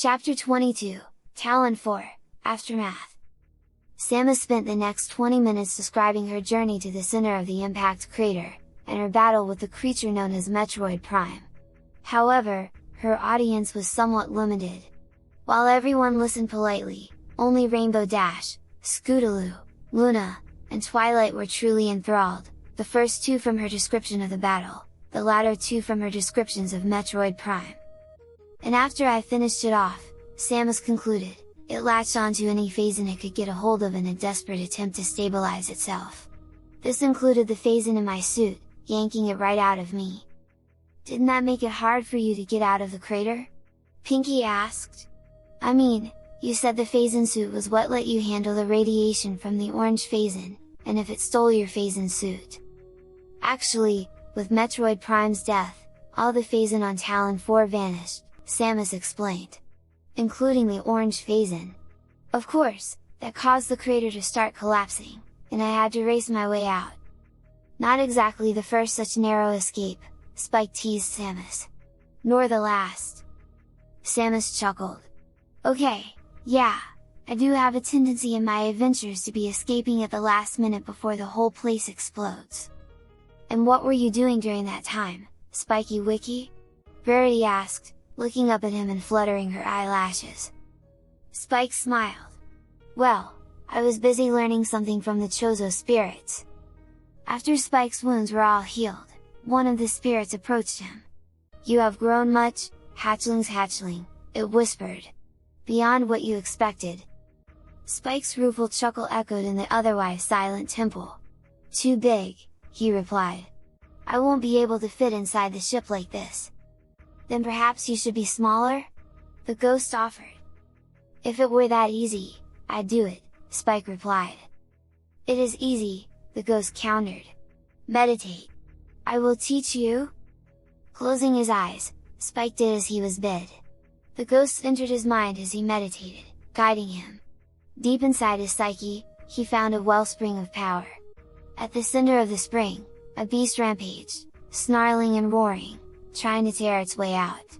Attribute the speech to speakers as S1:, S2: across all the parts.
S1: Chapter 22, Tallon 4, Aftermath. Samus spent the next 20 minutes describing her journey to the center of the impact crater, and her battle with the creature known as Metroid Prime. However, her audience was somewhat limited. While everyone listened politely, only Rainbow Dash, Scootaloo, Luna, and Twilight were truly enthralled, the first two from her description of the battle, the latter two from her descriptions of Metroid Prime. And after I finished it off, Samus concluded, it latched onto any phase-in it could get a hold of in a desperate attempt to stabilize itself. This included the phase-in in my suit, yanking it right out of me. Didn't that make it hard for you to get out of the crater? Pinky asked. I mean, you said the phase-in suit was what let you handle the radiation from the orange phase-in, and if it stole your phase-in suit. Actually, with Metroid Prime's death, all the phase-in on Tallon 4 vanished, Samus explained. Including the orange phase-in. Of course, that caused the crater to start collapsing, and I had to race my way out. Not exactly the first such narrow escape, Spike teased Samus. Nor the last. Samus chuckled. Okay, yeah, I do have a tendency in my adventures to be escaping at the last minute before the whole place explodes. And what were you doing during that time, Spiky Wiki? Verity asked, looking up at him and fluttering her eyelashes. Spike smiled. Well, I was busy learning something from the Chozo spirits. After Spike's wounds were all healed, one of the spirits approached him. You have grown much, hatchling, it whispered. Beyond what you expected. Spike's rueful chuckle echoed in the otherwise silent temple. Too big, he replied. I won't be able to fit inside the ship like this. Then perhaps you should be smaller? The ghost offered. If it were that easy, I'd do it, Spike replied. It is easy, the ghost countered. Meditate. I will teach you? Closing his eyes, Spike did as he was bid. The ghost entered his mind as he meditated, guiding him. Deep inside his psyche, he found a wellspring of power. At the center of the spring, a beast rampaged, snarling and roaring, trying to tear its way out.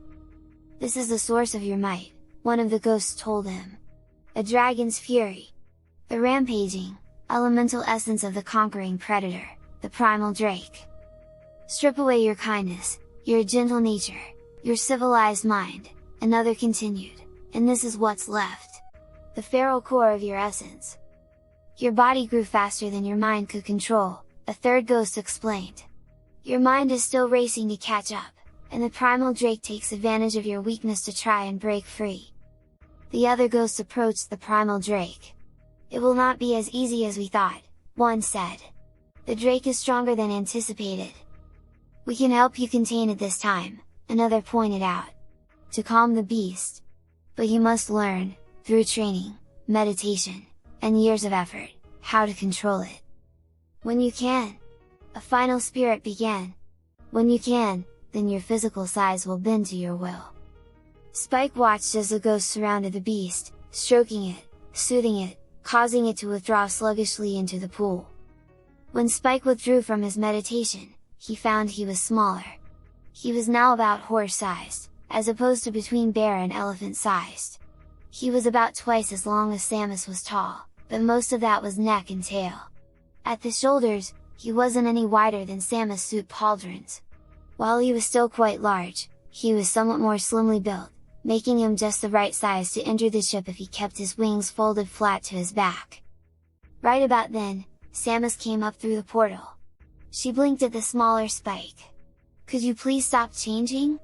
S1: This is the source of your might, one of the ghosts told him. A dragon's fury. The rampaging, elemental essence of the conquering predator, the primal drake. Strip away your kindness, your gentle nature, your civilized mind, another continued, and this is what's left. The feral core of your essence. Your body grew faster than your mind could control, a third ghost explained. Your mind is still racing to catch up, and the primal drake takes advantage of your weakness to try and break free. The other ghosts approached the primal drake. It will not be as easy as we thought, one said. The drake is stronger than anticipated. We can help you contain it this time, another pointed out. To calm the beast. But you must learn, through training, meditation, and years of effort, how to control it. When you can! A final spirit began. When you can, then your physical size will bend to your will. Spike watched as the ghost surrounded the beast, stroking it, soothing it, causing it to withdraw sluggishly into the pool. When Spike withdrew from his meditation, he found he was smaller. He was now about horse-sized, as opposed to between bear and elephant-sized. He was about twice as long as Samus was tall, but most of that was neck and tail. At the shoulders, he wasn't any wider than Samus' suit pauldrons. While he was still quite large, he was somewhat more slimly built, making him just the right size to enter the ship if he kept his wings folded flat to his back. Right about then, Samus came up through the portal. She blinked at the smaller Spike. Could you please stop changing?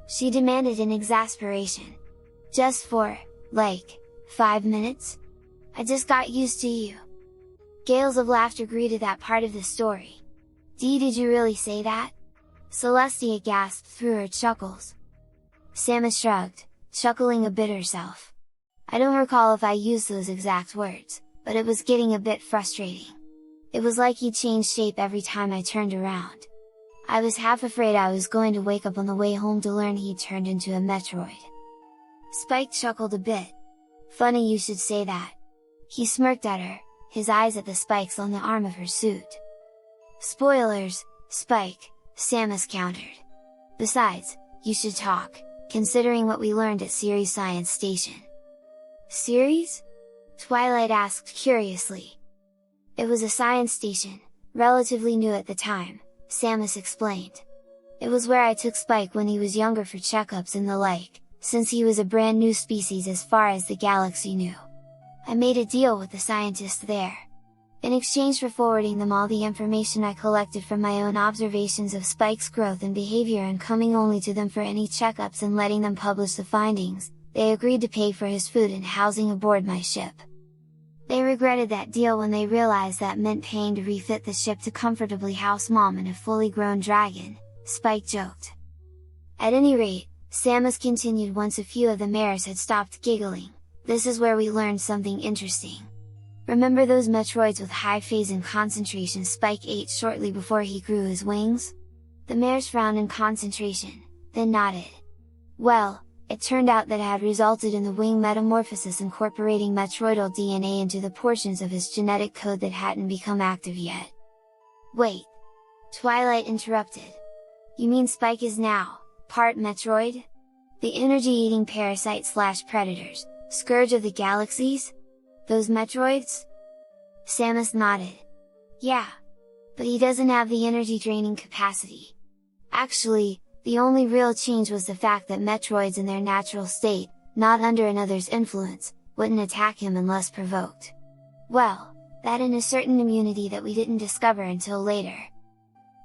S1: She demanded in exasperation. Just for, 5 minutes? I just got used to you. Gales of laughter greeted that part of the story. Did you really say that? Celestia gasped through her chuckles. Samus shrugged, chuckling a bit herself. I don't recall if I used those exact words, but it was getting a bit frustrating. It was like he changed shape every time I turned around. I was half afraid I was going to wake up on the way home to learn he'd turned into a Metroid. Spike chuckled a bit. Funny you should say that. He smirked at her, his eyes at the spikes on the arm of her suit. Spoilers, Spike, Samus countered. Besides, you should talk, considering what we learned at Ceres Science Station." "Ceres?" Twilight asked curiously. "It was a science station, relatively new at the time," Samus explained. "It was where I took Spike when he was younger for checkups and the like, since he was a brand new species as far as the galaxy knew. I made a deal with the scientists there. In exchange for forwarding them all the information I collected from my own observations of Spike's growth and behavior and coming only to them for any checkups and letting them publish the findings, they agreed to pay for his food and housing aboard my ship. They regretted that deal when they realized that meant paying to refit the ship to comfortably house Mom and a fully grown dragon," Spike joked. At any rate, Samus continued once a few of the mares had stopped giggling, "This is where we learned something interesting. Remember those Metroids with high phase and concentration Spike ate shortly before he grew his wings?" The mares frowned in concentration, then nodded. "Well, it turned out that it had resulted in the wing metamorphosis incorporating Metroidal DNA into the portions of his genetic code that hadn't become active yet." "Wait!" Twilight interrupted. "You mean Spike is now part Metroid? The energy-eating parasite/predators, scourge of the galaxies? Those Metroids?" Samus nodded. "Yeah. But he doesn't have the energy-draining capacity. Actually, the only real change was the fact that Metroids in their natural state, not under another's influence, wouldn't attack him unless provoked. Well, that and a certain immunity that we didn't discover until later.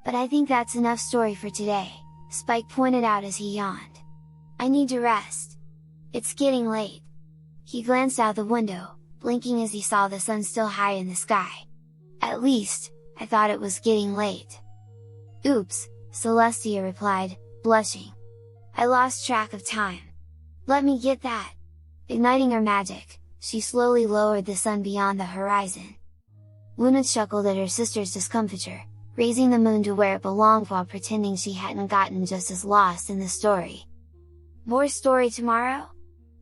S1: But I think that's enough story for today," Spike pointed out as he yawned. "I need to rest. It's getting late." He glanced out the window, blinking as he saw the sun still high in the sky. "At least, I thought it was getting late." "Oops," Celestia replied, blushing. "I lost track of time. Let me get that!" Igniting her magic, she slowly lowered the sun beyond the horizon. Luna chuckled at her sister's discomfiture, raising the moon to where it belonged while pretending she hadn't gotten just as lost in the story. "More story tomorrow?"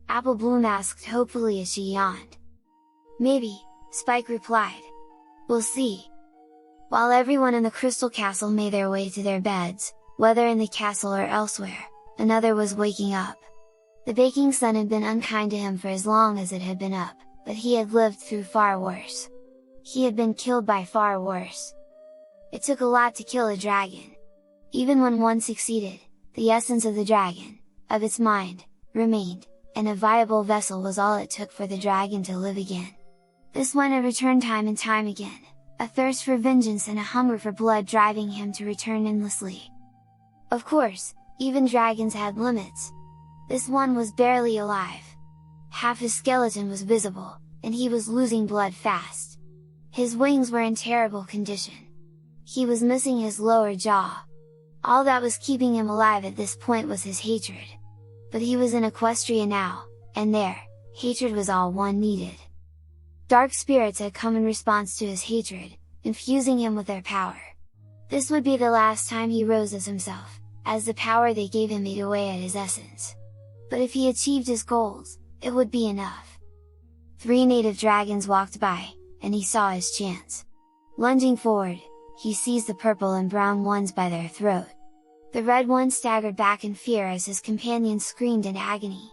S1: Apple Bloom asked hopefully as she yawned. "Maybe," Spike replied. "We'll see." While everyone in the Crystal Castle made their way to their beds, whether in the castle or elsewhere, another was waking up. The baking sun had been unkind to him for as long as it had been up, but he had lived through far worse. He had been killed by far worse. It took a lot to kill a dragon. Even when one succeeded, the essence of the dragon, of its mind, remained, and a viable vessel was all it took for the dragon to live again. This one had returned time and time again, a thirst for vengeance and a hunger for blood driving him to return endlessly. Of course, even dragons had limits. This one was barely alive. Half his skeleton was visible, and he was losing blood fast. His wings were in terrible condition. He was missing his lower jaw. All that was keeping him alive at this point was his hatred. But he was in Equestria now, and there, hatred was all one needed. Dark spirits had come in response to his hatred, infusing him with their power. This would be the last time he rose as himself, as the power they gave him ate away at his essence. But if he achieved his goals, it would be enough. 3 native dragons walked by, and he saw his chance. Lunging forward, he seized the purple and brown ones by their throat. The red one staggered back in fear as his companions screamed in agony.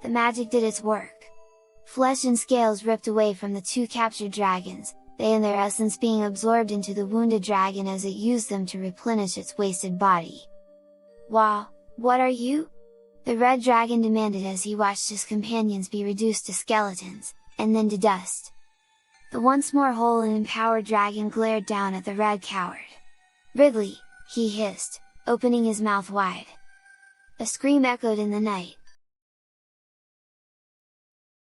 S1: The magic did its work. Flesh and scales ripped away from the 2 captured dragons, they and their essence being absorbed into the wounded dragon as it used them to replenish its wasted body. "Wow, what are you?" the red dragon demanded as he watched his companions be reduced to skeletons, and then to dust. The once more whole and empowered dragon glared down at the red coward. "Ridley!" he hissed, opening his mouth wide. A scream echoed in the night,